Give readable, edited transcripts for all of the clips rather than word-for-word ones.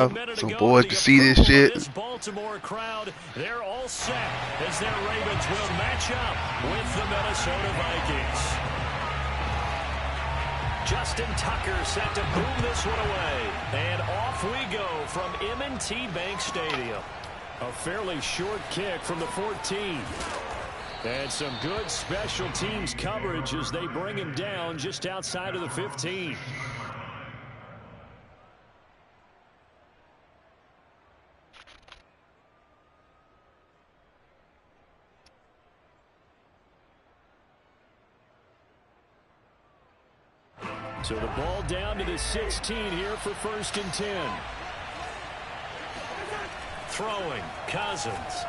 Some boys can see this shit. This Baltimore crowd, they're all set as their Ravens will match up with the Minnesota Vikings. Justin Tucker set to boom this one away. And off we go from M&T Bank Stadium. A fairly short kick from the 14. And some good special teams coverage as they bring him down just outside of the 15. So the ball down to the 16 here for 1st and 10. Throwing, Cousins.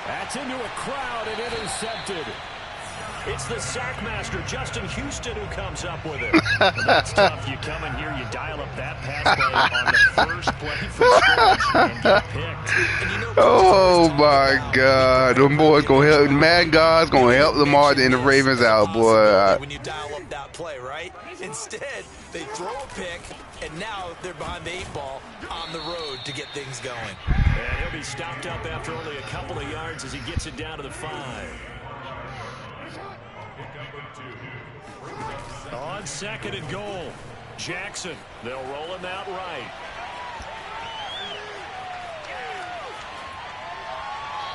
That's into a crowd and intercepted. It's the sackmaster, Justin Houston, who comes up with it. Well, that's tough. You come in here, you dial up that pass play on the first play from scrimmage and get picked. And you know, oh my God, them boys gonna help. Man, God's gonna help Lamar and the Ravens out, boy. When you dial up that play, right? Instead, they throw a pick, and now they're behind the 8 ball on the road to get things going. And he'll be stopped up after only a couple of yards as he gets it down to the 5. On 2nd and goal, Jackson. They'll roll him out right.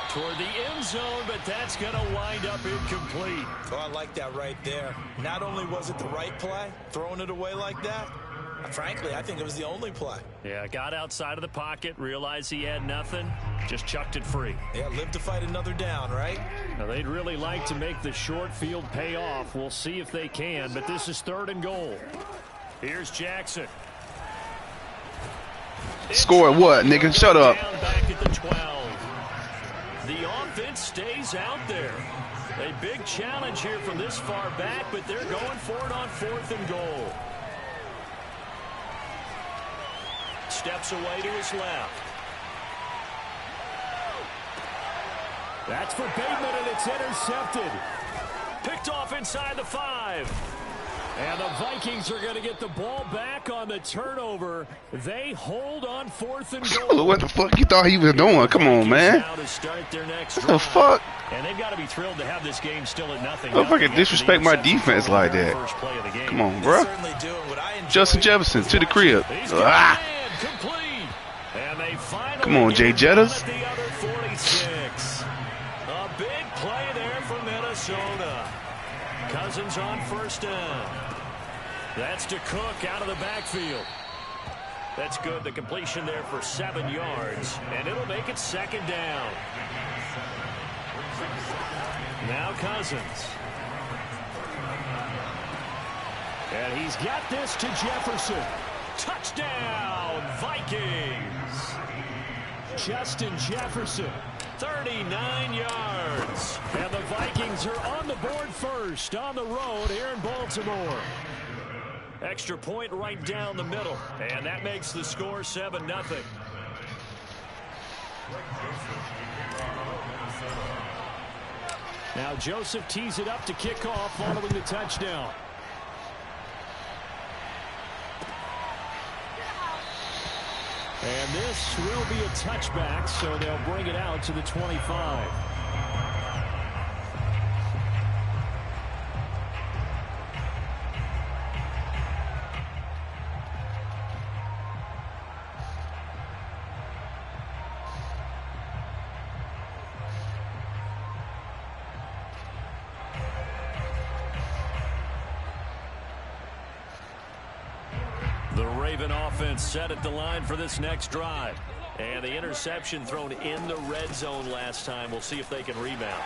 Toward the end zone, but that's going to wind up incomplete. Oh, I like that right there. Not only was it the right play, throwing it away like that, frankly, I think it was the only play. Yeah, got outside of the pocket, realized he had nothing, just chucked it free. Yeah, live to fight another down, right? Now, they'd really like to make the short field pay off. We'll see if they can, but this is 3rd and goal. Here's Jackson. Score what, nigga? Shut up. Back at the 12. The offense stays out there. A big challenge here from this far back, but they're going for it on 4th and goal. Steps away to his left. That's for Bateman, and it's intercepted. Picked off inside the 5. And the Vikings are going to get the ball back on the turnover. They hold on 4th and goal. What the fuck you thought he was doing? Come on, man. Now to start their next what the fuck? And they've got to be thrilled to have this game still at nothing. Don't fucking disrespect my defense like that. Come on, bro. Justin Jefferson to the crib. Ah. Come on, Jay Jettas. A big play there from Minnesota. Cousins on 1st down. That's to Cook out of the backfield. That's good. The completion there for 7 yards. And it'll make it 2nd down. Now Cousins. And he's got this to Jefferson. Touchdown, Vikings. Justin Jefferson, 39 yards. And the Vikings are on the board first on the road here in Baltimore. Extra point right down the middle. And that makes the score 7-0. Now Joseph tees it up to kick off following the touchdown. And this will be a touchback, so they'll bring it out to the 25. The Raven offense set at the line for this next drive. And the interception thrown in the red zone last time. We'll see if they can rebound.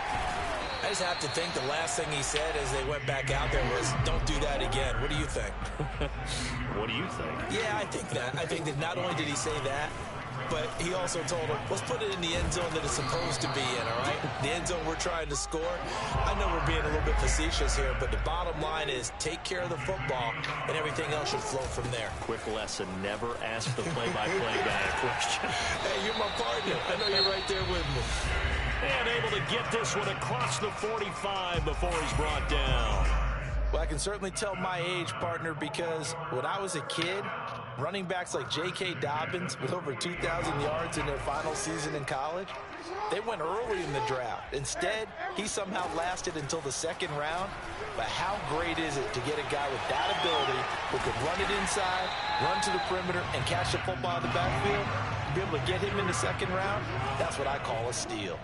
I just have to think the last thing he said as they went back out there was, don't do that again. What do you think? What do you think? Yeah, I think that. I think that not only did he say that, but he also told him, let's put it in the end zone that it's supposed to be in, all right? The end zone we're trying to score. I know we're being a little bit facetious here, but the bottom line is take care of the football, and everything else should flow from there. Quick lesson, never ask the play-by-play guy a question. Hey, you're my partner. I know you're right there with me. And able to get this one across the 45 before he's brought down. Well, I can certainly tell my age, partner, because when I was a kid, Running backs like J.K. Dobbins with over 2,000 yards in their final season in college, they went early in the draft. Instead, he somehow lasted until the second round. But how great is it to get a guy with that ability who could run it inside, run to the perimeter, and catch the football in the backfield? Be able to get him in the second round, that's what I call a steal.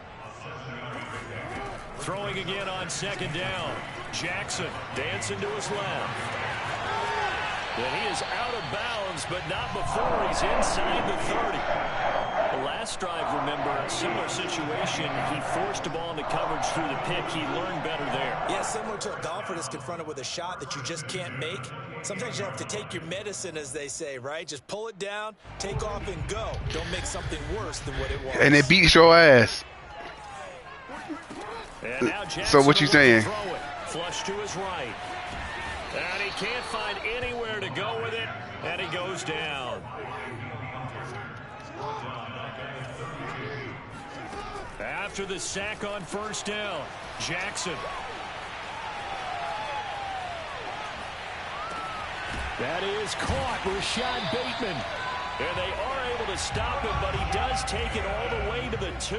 Throwing again on second down. Jackson dancing to his left. And he is out of bounds, but not before he's inside the 30. The last drive, remember, similar situation. He forced the ball into coverage through the pick. He learned better there. Yeah, similar to a golfer that's confronted with a shot that you just can't make. Sometimes you have to take your medicine, as they say, right? Just pull it down, take off, and go. Don't make something worse than what it was. And it beats your ass. And now So what you saying? Flush to his right. And he can't find anywhere to go with it, and he goes down. After the sack on first down, Jackson. That is caught, Rashad Bateman. And they are able to stop him, but he does take it all the way to the 2.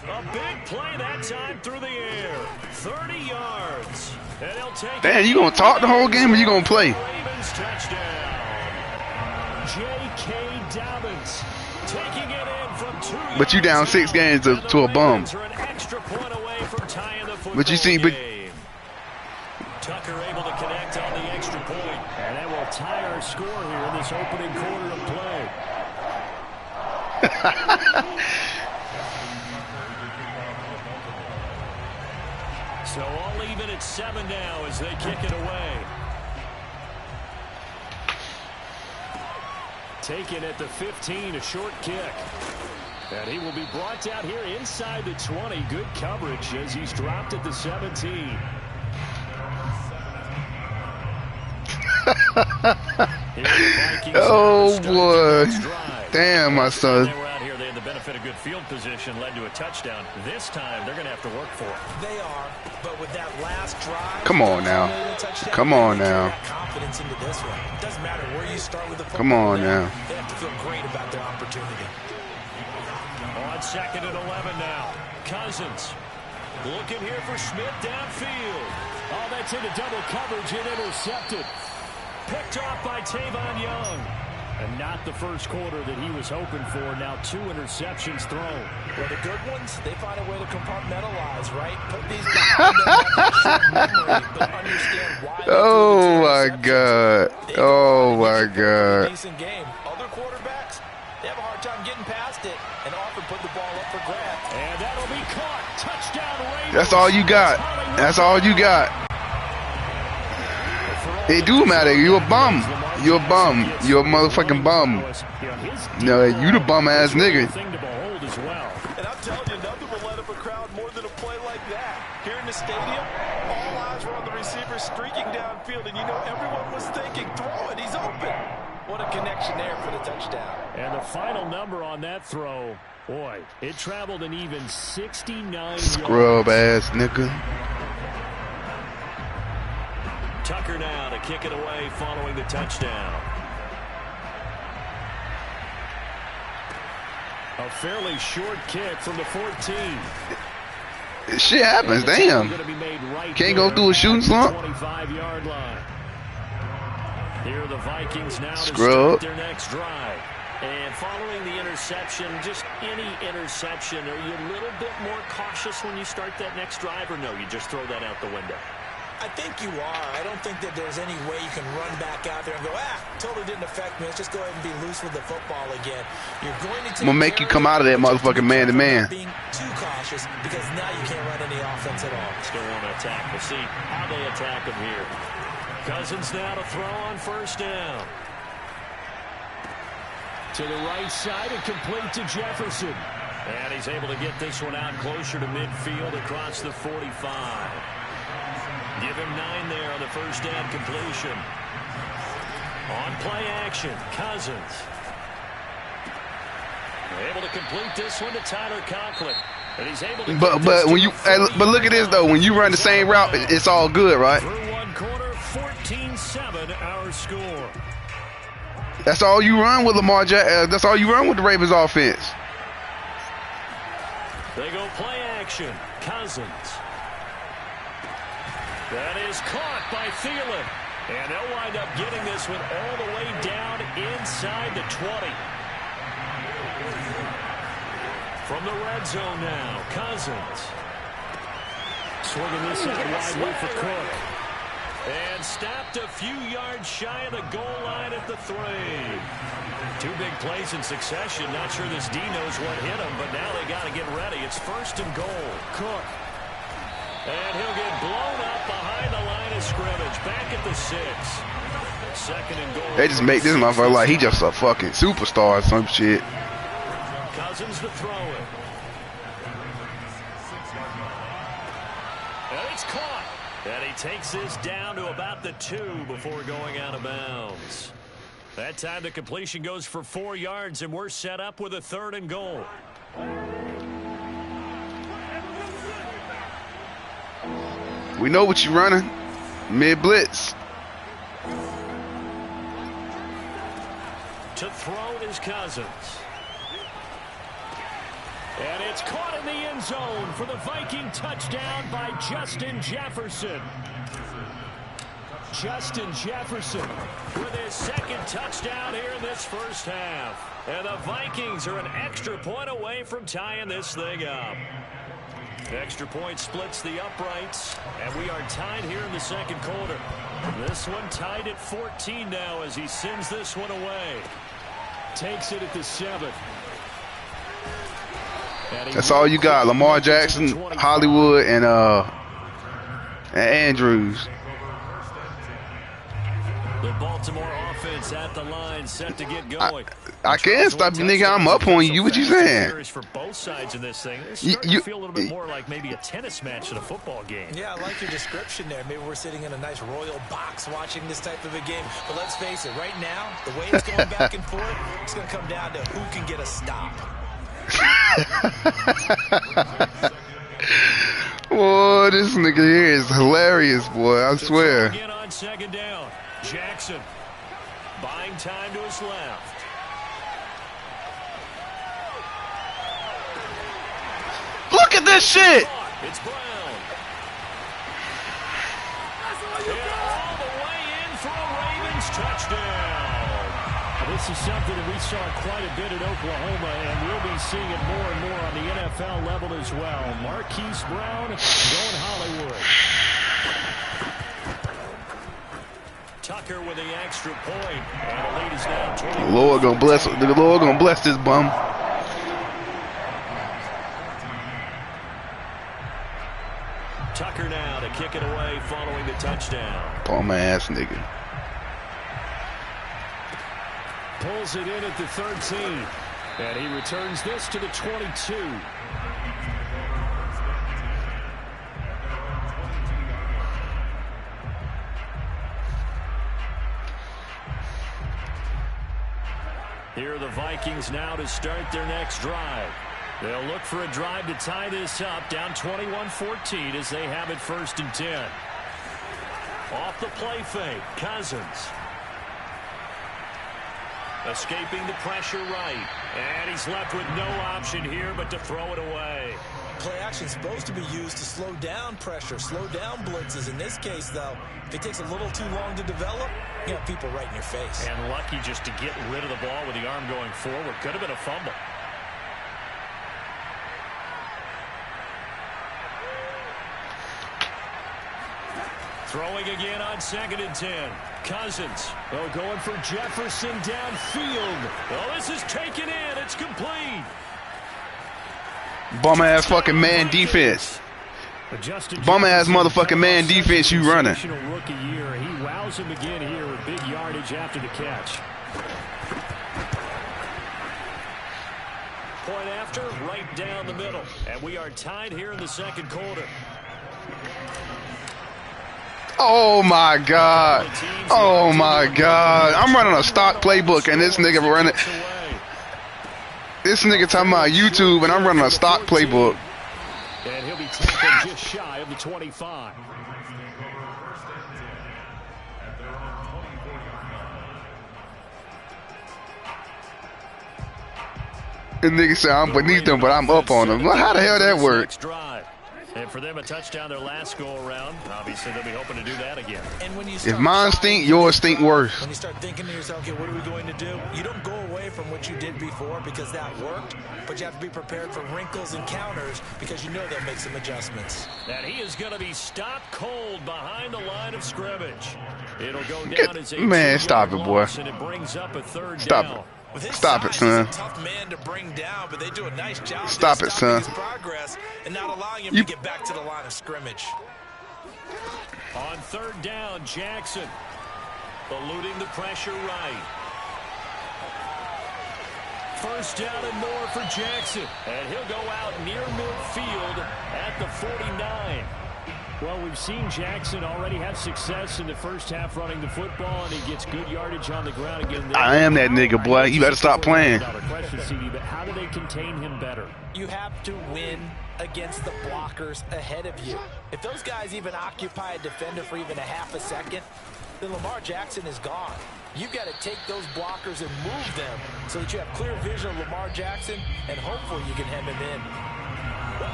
A big play that time through the air. 30 yards. And he'll take Damn, you gonna talk the whole game or you gonna play? Ravens touchdown. J.K. Dobbins taking it in from 2 yards. But you down 6 games to a bum. An extra point away from tying the football But you see, but game. Tucker able to connect on the extra point. And that will tie our score here in this opening quarter of play. So all even at 7 now as they kick it away. Taken at the 15, a short kick. And he will be brought down here inside the 20. Good coverage as he's dropped at the 17. Oh boy. Damn, my son. They had the benefit of good field position, led to a touchdown. This time they're going to have to work for it. They are, but with that last drive, come on now. Come on now. Confidence into this one. It doesn't matter where you start with the football. Come on now. They have to feel great about their opportunity. On second and 11 now. Cousins looking here for Smith downfield. Oh, that's into double coverage and intercepted. Picked off by Tavon Young. And not the first quarter that he was hoping for. Now 2 interceptions thrown. Well, the good ones, they find a way to compartmentalize, right? Put these behind them, memory, but understand why. Oh my God. Oh my God. Decent game. Other quarterbacks, they have a hard time getting past it and often put the ball up for grabs. And that'll be caught. Touchdown Ravens. That's all you got. That's all you got. It do matter. You a bum. You a bum. You a motherfucking bum. No, you the bum ass nigga. And I'm telling you, nothing will let up a crowd more than a play like that. Here in the stadium, all eyes were on the receiver streaking downfield, and you know everyone was thinking, throw it, he's open. What a connection there for the touchdown. And the final number on that throw, boy, it traveled an even 69 Scrub yards. ass nigga. Tucker now to kick it away following the touchdown. A fairly short kick from the 14. Shit happens, damn. Can't go through a shooting slump. 25-yard line. Here are the Vikings now to Scrub. start their next drive. And following the interception, just any interception, are you a little bit more cautious when you start that next drive, or no, you just throw that out the window? I think you are. I don't think that there's any way you can run back out there and go, totally didn't affect me. Let's just go ahead and be loose with the football again. You're going to take I'm gonna make you come out of that motherfucking man to man. Being too cautious because now you can't run any offense at all. Still want to attack. We'll see how they attack him here. Cousins now to throw on first down. To the right side and complete to Jefferson. And he's able to get this one out closer to midfield across the 45. Give him 9 there on the first down completion. On play action, Cousins. Able to complete this one to Tyler Conklin. And he's able to but when you but look at this though, when you run the same route, it's all good, right? Through one quarter, 14-7 our score. That's all you run with Lamar Jackson. That's all you run with the Ravens offense. They go play action. Cousins. That is caught by Thielen. And they'll wind up getting this one all the way down inside the 20. From the red zone now, Cousins. Swinging this out wide for Cook. And stopped a few yards shy of the goal line at the 3. 2 big plays in succession. Not sure this D knows what hit him, but now they got to get ready. It's 1st and goal. Cook. And he'll get blown up behind the line of scrimmage. Back at the 6. 2nd and goal. They just make this motherfucker like he just a fucking superstar or some shit. Cousins to throw it. And it's caught. And he takes this down to about the 2 before going out of bounds. That time the completion goes for 4 yards, and we're set up with a 3rd and goal. We know what you're running. Mid blitz. To throw is Cousins. And it's caught in the end zone for the Viking touchdown by Justin Jefferson. Justin Jefferson with his 2nd touchdown here in this first half. And the Vikings are an extra point away from tying this thing up. Extra point splits the uprights, and we are tied here in the 2nd quarter. This one tied at 14 now as he sends this one away. Takes it at the 7. That's all you got. Lamar Jackson, Hollywood, and Andrews. The Baltimore offense at the line, set to get going. I can't stop you, nigga. I'm up on you. What you saying? For both sides in this thing, it's starting to feel a little bit more like maybe a tennis match at a football game. Yeah, I like your description there. Maybe we're sitting in a nice royal box watching this type of a game. But let's face it, right now, the way it's going back and forth, it's going to come down to who can get a stop. Boy, this nigga here is hilarious, boy. I swear. Again on 2nd down. Jackson buying time to his left. Look at this shit. It's Brown. And all the way in for a Ravens touchdown. This is something that we saw quite a bit at Oklahoma, and we'll be seeing it more and more on the NFL level as well. Marquise Brown going Hollywood. Tucker with the extra point, and the lead is now 20. The Lord gonna bless this bum. Tucker now to kick it away following the touchdown. Bum ass nigga. Pulls it in at the 13. And he returns this to the 22. Here are the Vikings now to start their next drive. They'll look for a drive to tie this up, down 21-14 as they have it 1st and 10. Off the play fake, Cousins. Escaping the pressure right. And he's left with no option here but to throw it away. Play action is supposed to be used to slow down pressure, slow down blitzes. In this case, though, if it takes a little too long to develop, you have people right in your face. And lucky just to get rid of the ball with the arm going forward. Could have been a fumble. Throwing again on 2nd and 10. Cousins. Oh, going for Jefferson downfield. Oh, this is taken in. It's complete. Bum ass fucking man defense. Bum ass motherfucking man defense you running. Rookie year. He wows him again here with big yardage after the catch. Point after, right down the middle. And we are tied here in the 2nd quarter. Oh my God. Oh my God. I'm running a stock playbook and this nigga running. This nigga talking about YouTube and I'm running a stock playbook. And he'll be tackled just shy of the 25. And nigga said I'm beneath them, but I'm up on them. Well, how the hell that work? And for them, a touchdown their last go-around. Obviously, they'll be hoping to do that again. And when you If mine stink, yours stink worse. When you start thinking to yourself, okay, what are we going to do? You don't go away from what you did before because that worked, but you have to be prepared for wrinkles and counters because you know they'll make some adjustments. And he is going to be stopped cold behind the line of scrimmage. It'll go down as a man, stop it, boy. And it brings up a third Stop down. it. Stop it, son. He's a tough man to bring down, but they do a nice job Stop it, son. his progress and not allowing him to get back to the line of scrimmage. On third down, Jackson eluding the pressure right. First down and more for Jackson. And he'll go out near midfield at the 49. Well, we've seen Jackson already have success in the first half running the football, and he gets good yardage on the ground again. I am that nigga, boy. You better stop playing. Question, CD, but how do they contain him better? You have to win against the blockers ahead of you. If those guys even occupy a defender for even a half a second, then Lamar Jackson is gone. You've got to take those blockers and move them so that you have clear vision of Lamar Jackson, and hopefully you can hem him in.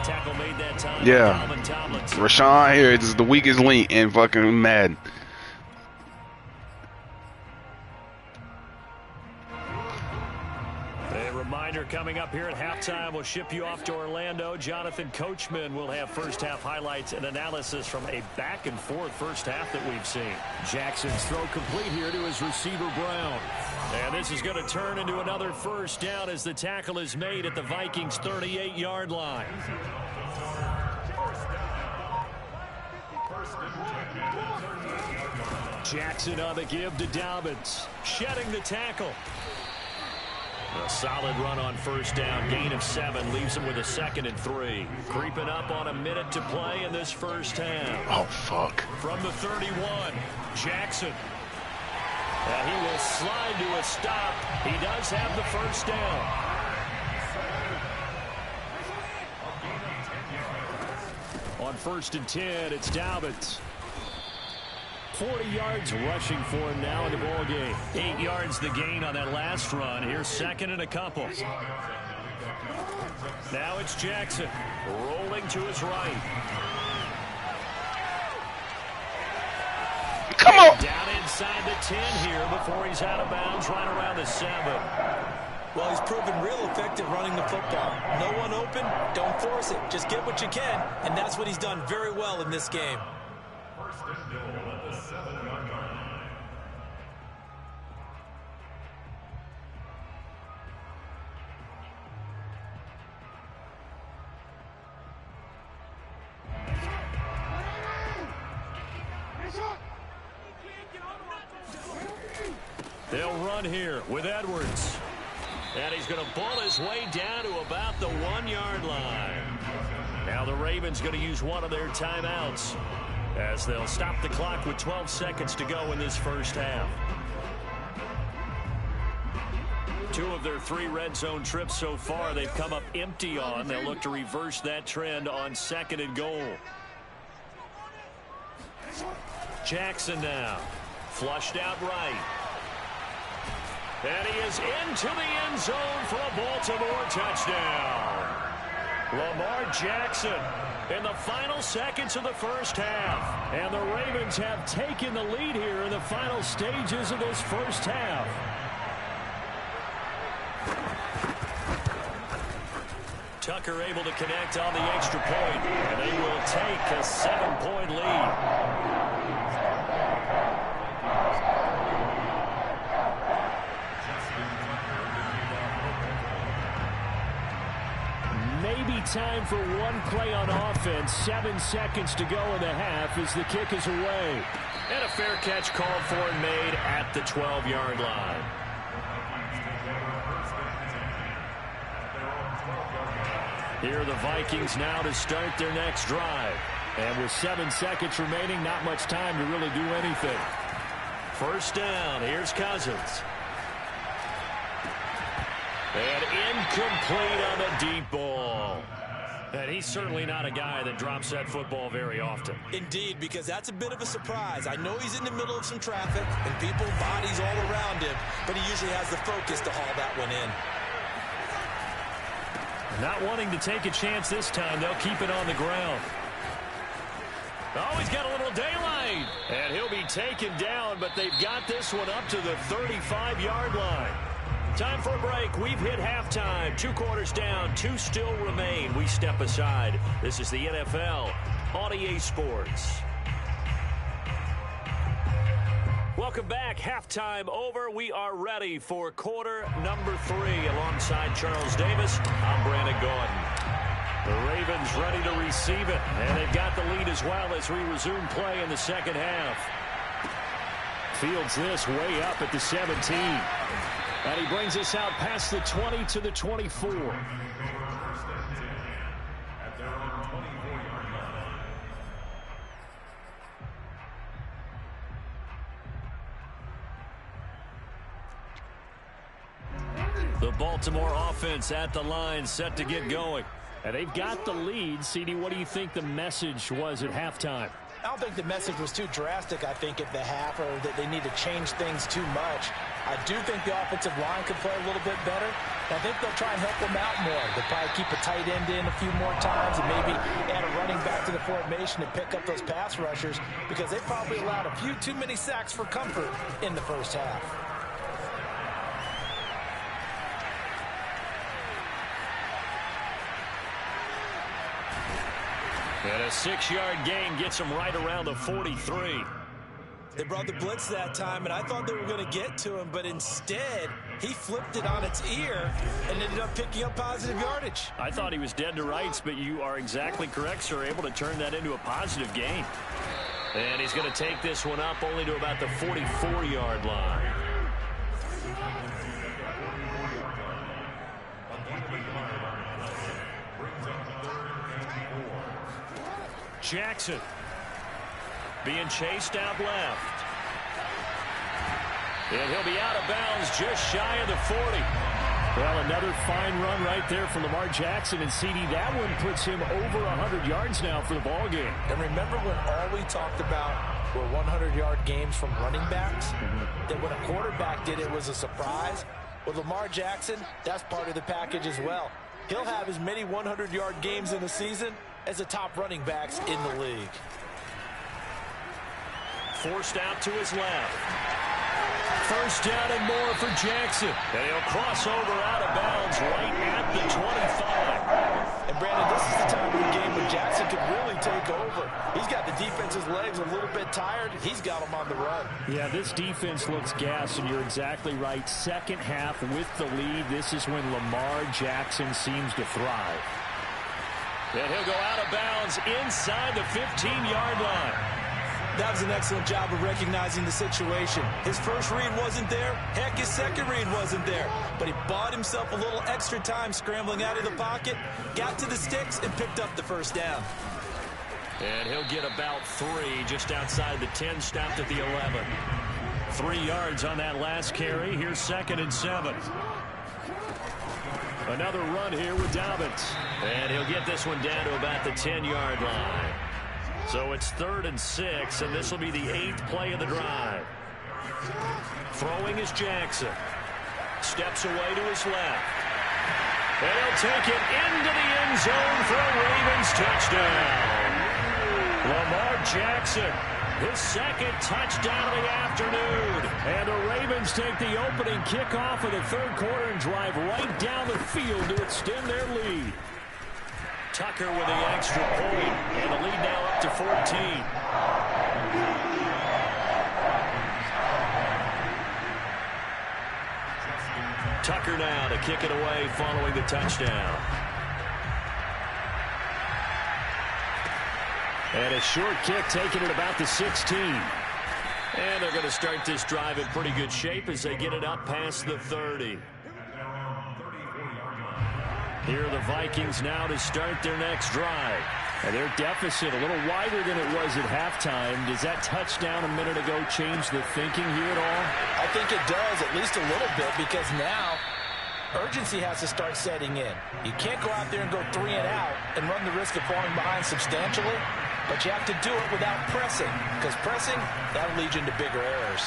Tackle made that time. Yeah. Rashawn here is the weakest link in fucking Madden. A reminder coming up here at halftime. We'll ship you off to Orlando. Jonathan Coachman will have first half highlights and analysis from a back and forth first half that we've seen. Jackson's throw complete here to his receiver Brown. And this is going to turn into another first down as the tackle is made at the Vikings 38-yard line. Jackson on the give to Dobbins. Shedding the tackle. A solid run on first down. Gain of 7 leaves him with a 2nd and 3. Creeping up on a minute to play in this first half. Oh, fuck. From the 31, Jackson. And he will slide to a stop. He does have the first down. On 1st and 10, it's Dobbins. 40 yards rushing for him now in the ball game. 8 yards the gain on that last run. Here's 2nd and a couple. Now it's Jackson rolling to his right. Come on. Down inside the 10 here before he's out of bounds right around the 7. Well, he's proven real effective running the football. No one open, don't force it. Just get what you can, and that's what he's done very well in this game. They'll run here with Edwards. And he's going to ball his way down to about the 1-yard line. Now the Ravens going to use one of their timeouts as they'll stop the clock with 12 seconds to go in this first half. 2 of their 3 red zone trips so far they've come up empty on. They'll look to reverse that trend on 2nd and goal. Jackson now. Flushed out right. And he is into the end zone for a Baltimore touchdown. Lamar Jackson in the final seconds of the first half. And the Ravens have taken the lead here in the final stages of this first half. Tucker able to connect on the extra point. And they will take a 7-point lead. Maybe time for one play on offense. 7 seconds to go in the half as the kick is away. And a fair catch called for and made at the 12-yard line. Here are the Vikings now to start their next drive. And with 7 seconds remaining, not much time to really do anything. First down, here's Cousins. And incomplete on the deep ball. And he's certainly not a guy that drops that football very often. Indeed, because that's a bit of a surprise. I know he's in the middle of some traffic and people, bodies all around him, but he usually has the focus to haul that one in. Not wanting to take a chance this time. They'll keep it on the ground. Oh, he's got a little daylight. And he'll be taken down, but they've got this one up to the 35-yard line. Time for a break. We've hit halftime. 2 quarters down. 2 still remain. We step aside. This is the NFL on EA Sports. Welcome back. Halftime over. We are ready for quarter number 3. Alongside Charles Davis, I'm Brandon Gordon. The Ravens ready to receive it, and they've got the lead as well as we resume play in the second half. Fields this way up at the 17. And he brings us out past the 20 to the 24. The Baltimore offense at the line, set to get going. And they've got the lead. CD, what do you think the message was at halftime? I don't think the message was too drastic, I think, at the half, or that they need to change things too much. I do think the offensive line could play a little bit better. I think they'll try and help them out more. They'll probably keep a tight end in a few more times and maybe add a running back to the formation and pick up those pass rushers, because they probably allowed a few too many sacks for comfort in the first half. And a 6-yard gain gets him right around the 43. They brought the blitz that time, and I thought they were going to get to him, but instead, he flipped it on its ear and ended up picking up positive yardage. I thought he was dead to rights, but you are exactly correct, sir. Able to turn that into a positive gain. And he's going to take this one up only to about the 44-yard line. Jackson being chased out left. And he'll be out of bounds just shy of the 40. Well, another fine run right there for Lamar Jackson. And CD, that one puts him over 100 yards now for the ball game. And remember when all we talked about were 100-yard games from running backs? That when a quarterback did it was a surprise. With Lamar Jackson, that's part of the package as well. He'll have as many 100-yard games in the season as the top running backs in the league. Forced out to his left. First down and more for Jackson. And he'll cross over out of bounds right at the 25. And Brandon, this is the time of the game when Jackson could really take over. He's got the defense's legs a little bit tired. He's got them on the run. Yeah, this defense looks gassed, and you're exactly right. Second half with the lead, this is when Lamar Jackson seems to thrive. And he'll go out of bounds inside the 15-yard line. That was an excellent job of recognizing the situation. His first read wasn't there. Heck, his second read wasn't there. But he bought himself a little extra time scrambling out of the pocket, got to the sticks, and picked up the first down. And he'll get about 3 just outside the 10, stopped at the 11. 3 yards on that last carry. Here's 2nd and 7. Another run here with Dobbins. And he'll get this one down to about the 10-yard line. So it's 3rd and 6, and this will be the 8th play of the drive. Throwing is Jackson. Steps away to his left. And he'll take it into the end zone for a Ravens touchdown. Lamar Jackson, his 2nd touchdown of the afternoon. And the Ravens take the opening kickoff of the 3rd quarter and drive right down the field to extend their lead. Tucker with the extra point, and the lead now up to 14. Tucker now to kick it away following the touchdown. And a short kick taken at about the 16. And they're going to start this drive in pretty good shape as they get it up past the 30. Here are the Vikings now to start their next drive. And their deficit a little wider than it was at halftime. Does that touchdown a minute ago change the thinking here at all? I think it does, at least a little bit, because now urgency has to start setting in. You can't go out there and go 3 and out and run the risk of falling behind substantially, but you have to do it without pressing, because pressing, that'll lead you into bigger errors.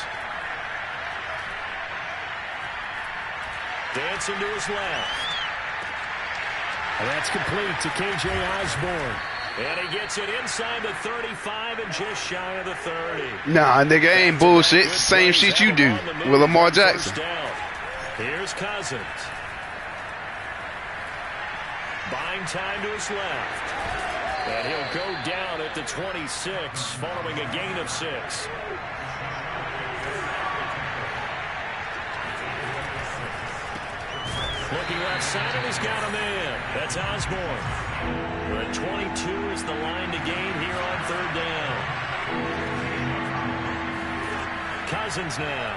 Dancing to his left. And that's complete to K.J. Osborne. And he gets it inside the 35 and just shy of the 30. Nah, nigga, ain't bullshit. Same shit you do with Lamar Jackson. Here's Cousins. Buying time to his left. And he'll go down at the 26 following a gain of 6. Looking left side, and he's got a man. That's Osborne. The 22 is the line to gain here on third down. Cousins now.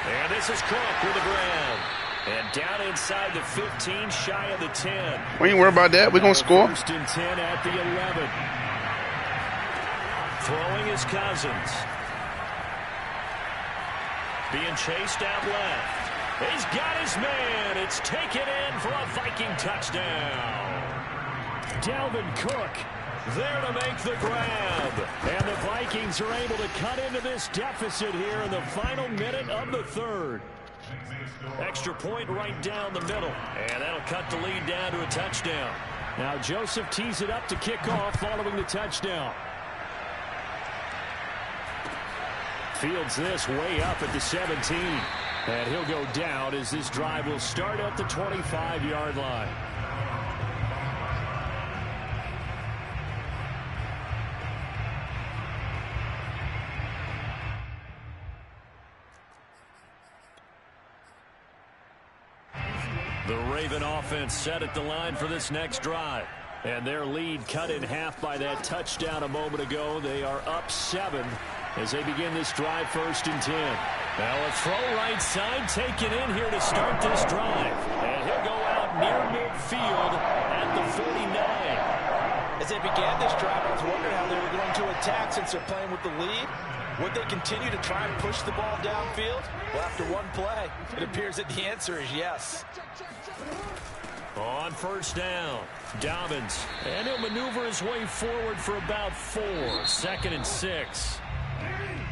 And this is Cook with the grab. And down inside the 15, shy of the 10. We ain't worried about that. We're going to score. First and 10 at the 11. Throwing is Cousins. Being chased out left. He's got his man. It's taken in for a Viking touchdown. Dalvin Cook there to make the grab. And the Vikings are able to cut into this deficit here in the final minute of the third. Extra point right down the middle. And that'll cut the lead down to a touchdown. Now Joseph tees it up to kick off following the touchdown. Fields this way up at the 17. And he'll go down as this drive will start at the 25-yard line. The Raven offense set at the line for this next drive. And their lead cut in half by that touchdown a moment ago. They are up 7 as they begin this drive, 1st and 10. Now a throw right side taken in here to start this drive. And he'll go out near midfield at the 49. As they began this drive, I was wondering how they were going to attack since they're playing with the lead. Would they continue to try and push the ball downfield? Well, after one play, it appears that the answer is yes. On 1st down, Dobbins. And he'll maneuver his way forward for about 4. 2nd and 6.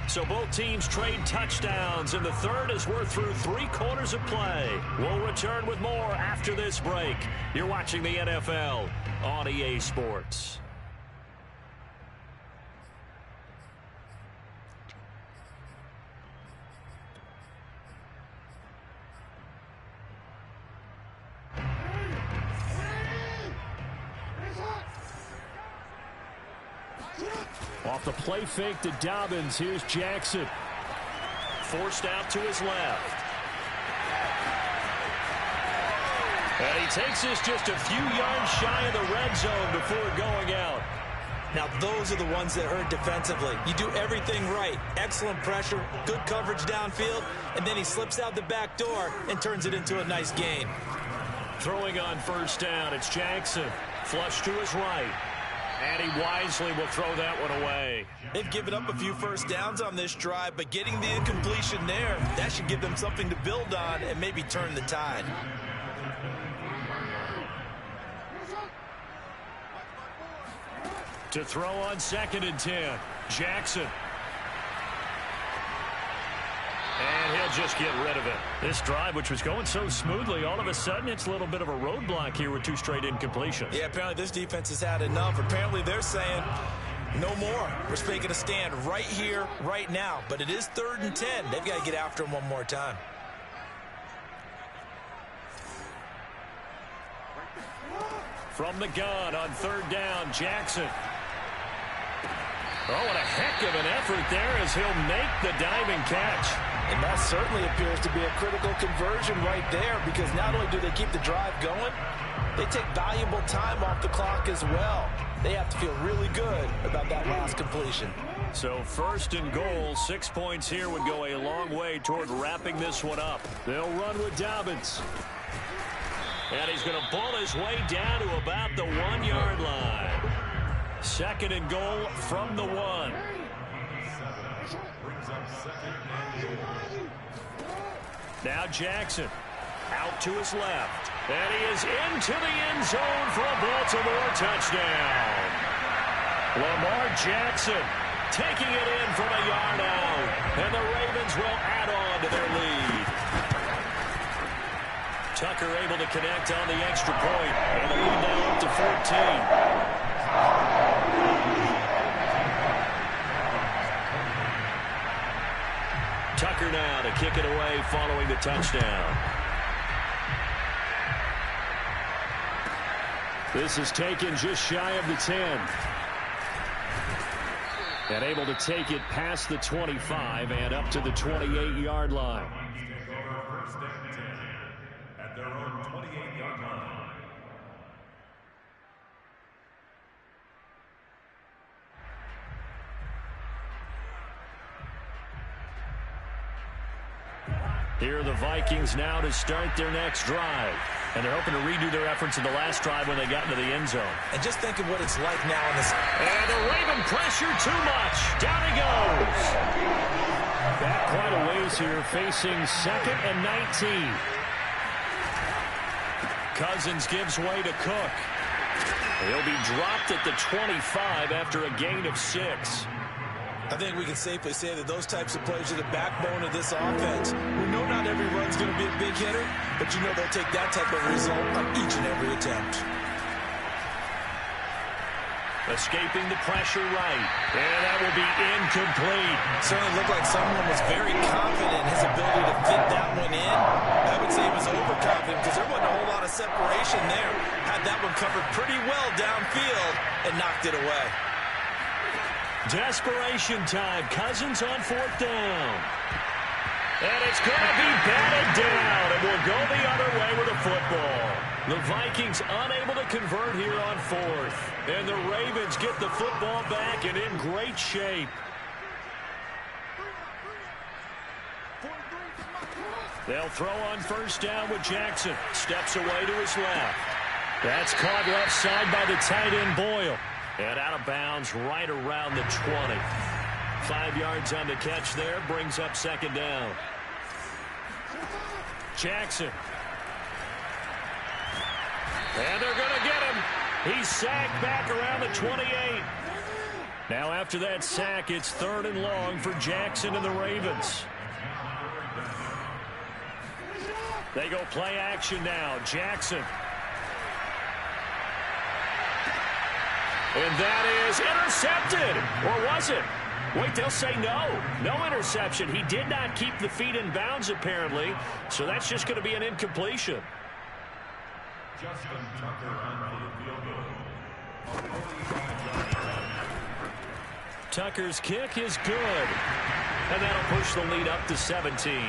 So both teams trade touchdowns in the third as we're through 3 quarters of play. We'll return with more after this break. You're watching the NFL on EA Sports. Off the play fake to Dobbins. Here's Jackson. Forced out to his left. And he takes this just a few yards shy of the red zone before going out. Now, those are the ones that hurt defensively. You do everything right. Excellent pressure, good coverage downfield, and then he slips out the back door and turns it into a nice gain. Throwing on 1st down, it's Jackson. Flush to his right. And he wisely will throw that one away. They've given up a few 1st downs on this drive, but getting the incompletion there, that should give them something to build on and maybe turn the tide. To throw on 2nd and 10, Jackson. And he'll just get rid of it. This drive, which was going so smoothly, all of a sudden it's a little bit of a roadblock here with 2 straight incompletions. Yeah, apparently this defense has had enough. Apparently they're saying no more. We're making a stand right here, right now. But it is 3rd and 10. They've got to get after him one more time. From the gun on 3rd down, Jackson. Oh, what a heck of an effort there as he'll make the diving catch. And that certainly appears to be a critical conversion right there, because not only do they keep the drive going, they take valuable time off the clock as well. They have to feel really good about that last completion. So 1st and goal, 6 points here would go a long way toward wrapping this one up. They'll run with Dobbins. And he's going to ball his way down to about the 1-yard line. 2nd and goal from the 1. Now Jackson out to his left. And he is into the end zone for a Baltimore touchdown. Lamar Jackson taking it in from a yard out. And the Ravens will add on to their lead. Tucker able to connect on the extra point. And the lead now up to 14. Tucker now to kick it away following the touchdown. This is taken just shy of the 10. And able to take it past the 25 and up to the 28-yard line. At their own 28-yard line. Here are the Vikings now to start their next drive. And they're hoping to redo their efforts in the last drive when they got into the end zone. And just think of what it's like now in this. And the Raven pressure too much. Down he goes. Back quite a ways here, facing 2nd and 19. Cousins gives way to Cook. He'll be dropped at the 25 after a gain of 6. I think we can safely say that those types of plays are the backbone of this offense. We know not every run's going to be a big hitter, but you know they'll take that type of result on each and every attempt. Escaping the pressure right. And that will be incomplete. Certainly looked like someone was very confident in his ability to fit that one in. I would say he was overconfident because there wasn't a whole lot of separation there. Had that one covered pretty well downfield and knocked it away. Desperation time. Cousins on 4th down. And it's going to be batted down. And we'll go the other way with the football. The Vikings unable to convert here on 4th. And the Ravens get the football back and in great shape. They'll throw on 1st down with Jackson. Steps away to his left. That's caught left side by the tight end Boyle. And out of bounds right around the 20. 5 yards on the catch there. Brings up 2nd down. Jackson. And they're going to get him. He's sacked back around the 28. Now after that sack, it's 3rd and long for Jackson and the Ravens. They go play action now. Jackson. And that is intercepted. Or was it? Wait, they'll say no. No interception. He did not keep the feet in bounds, apparently. So that's just going to be an incompletion. Justin Tucker on the field goal. Tucker's kick is good. And that'll push the lead up to 17.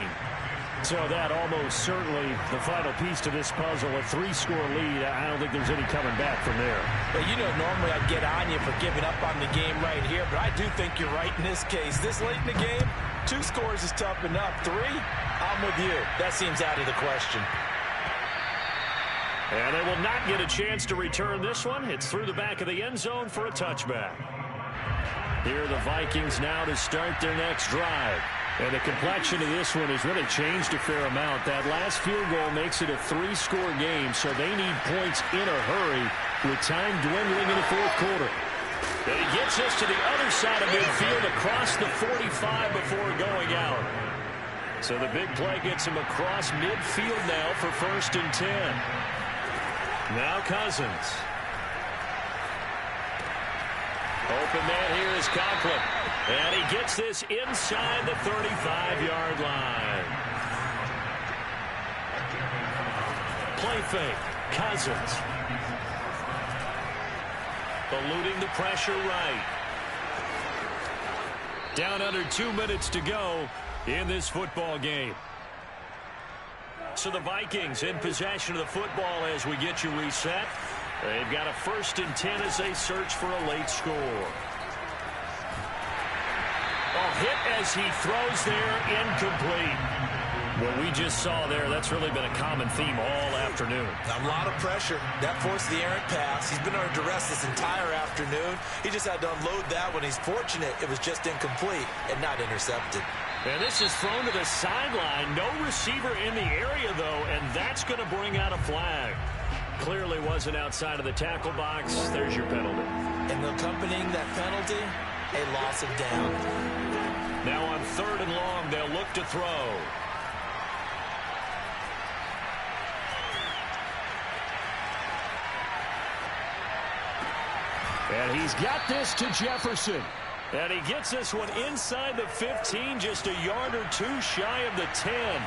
So that almost certainly the final piece to this puzzle, a 3-score lead. I don't think there's any coming back from there. Well, you know, normally I'd get on you for giving up on the game right here, but I do think you're right in this case. This late in the game, 2 scores is tough enough. 3, I'm with you. That seems out of the question. And they will not get a chance to return this one. It's through the back of the end zone for a touchback. Here are the Vikings now to start their next drive. And the complexion of this one has really changed a fair amount. That last field goal makes it a 3-score game, so they need points in a hurry with time dwindling in the 4th quarter. And he gets us to the other side of midfield across the 45 before going out. So the big play gets him across midfield now for 1st and 10. Now Cousins. Open man here is Conklin. And he gets this inside the 35-yard line. Play fake. Cousins. Eluding the pressure right. Down under 2 minutes to go in this football game. So the Vikings in possession of the football as we get you reset. They've got a 1st and 10 as they search for a late score. Hit as he throws there, incomplete. What we just saw there, that's really been a common theme all afternoon. A lot of pressure. That forced the errant pass. He's been under duress this entire afternoon. He just had to unload that one. He's fortunate it was just incomplete and not intercepted. And this is thrown to the sideline. No receiver in the area, though, and that's going to bring out a flag. Clearly wasn't outside of the tackle box. There's your penalty. And accompanying that penalty, a loss of down. Now on 3rd and long, they'll look to throw. And he's got this to Jefferson. And he gets this one inside the 15, just a yard or two shy of the 10.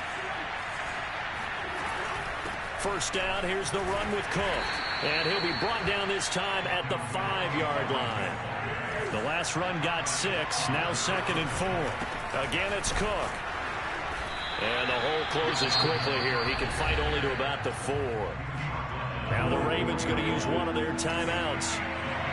First down, here's the run with Cook. And he'll be brought down this time at the 5-yard line. The last run got 6, now 2nd and 4. Again, it's Cook. And the hole closes quickly here. He can fight only to about the 4. Now the Ravens going to use one of their timeouts.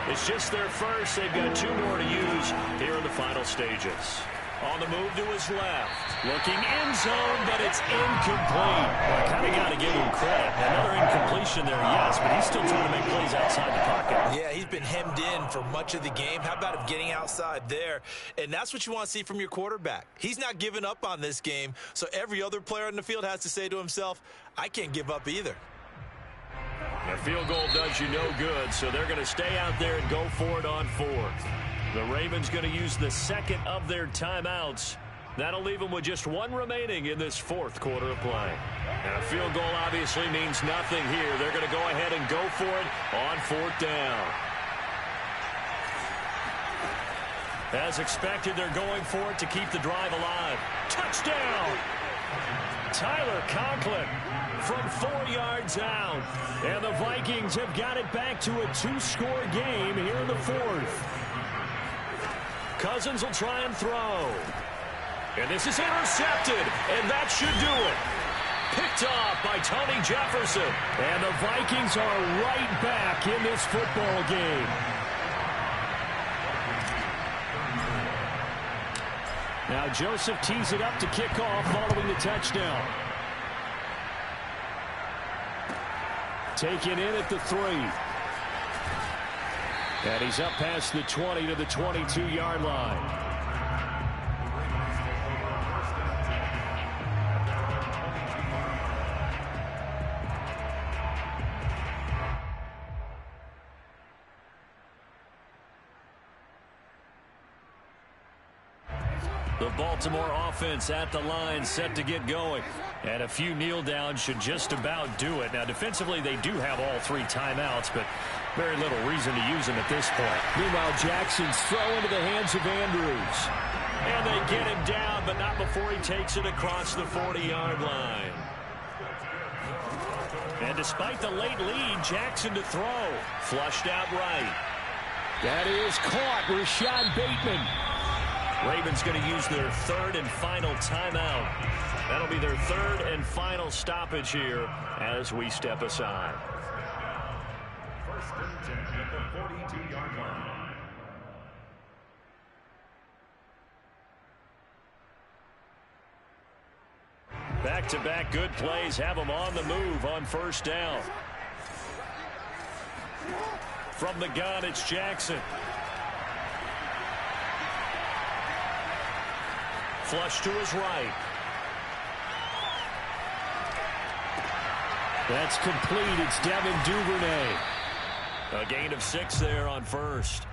It's just their first. They've got 2 more to use here in the final stages. On the move to his left. Looking end zone, but it's incomplete. Well, I kind of got to give him credit. Another incompletion there, yes, but he's still trying to make plays outside the pocket. Yeah, he's been hemmed in for much of the game. How about him getting outside there? And that's what you want to see from your quarterback. He's not giving up on this game, so every other player on the field has to say to himself, I can't give up either. A field goal does you no good, so they're going to stay out there and go for it on 4th. The Ravens going to use the 2nd of their timeouts. That'll leave them with just 1 remaining in this 4th quarter of play. And a field goal obviously means nothing here. They're going to go ahead and go for it on 4th down. As expected, they're going for it to keep the drive alive. Touchdown! Tyler Conklin from 4 yards out. And the Vikings have got it back to a 2-score game here in the 4th. Cousins will try and throw. And this is intercepted, and that should do it. Picked off by Tony Jefferson. And the Vikings are right back in this football game. Now Joseph tees it up to kick off following the touchdown. Taken in at the 3. And he's up past the 20 to the 22-yard line. The Baltimore offense at the line, set to get going. And a few kneel downs should just about do it. Now, defensively, they do have all 3 timeouts, but very little reason to use them at this point. Meanwhile, Jackson's throw into the hands of Andrews. And they get him down, but not before he takes it across the 40-yard line. And despite the late lead, Jackson to throw. Flushed out right. That is caught. Rashad Bateman. Ravens going to use their 3rd and final timeout. That'll be their 3rd and final stoppage here as we step aside. 1st and 10 at the 42-yard line. Back-to-back good plays have them on the move on 1st down. From the gun, it's Jackson. Flush to his right. That's complete. It's Devin Duvernay. A gain of 6 there on 1st.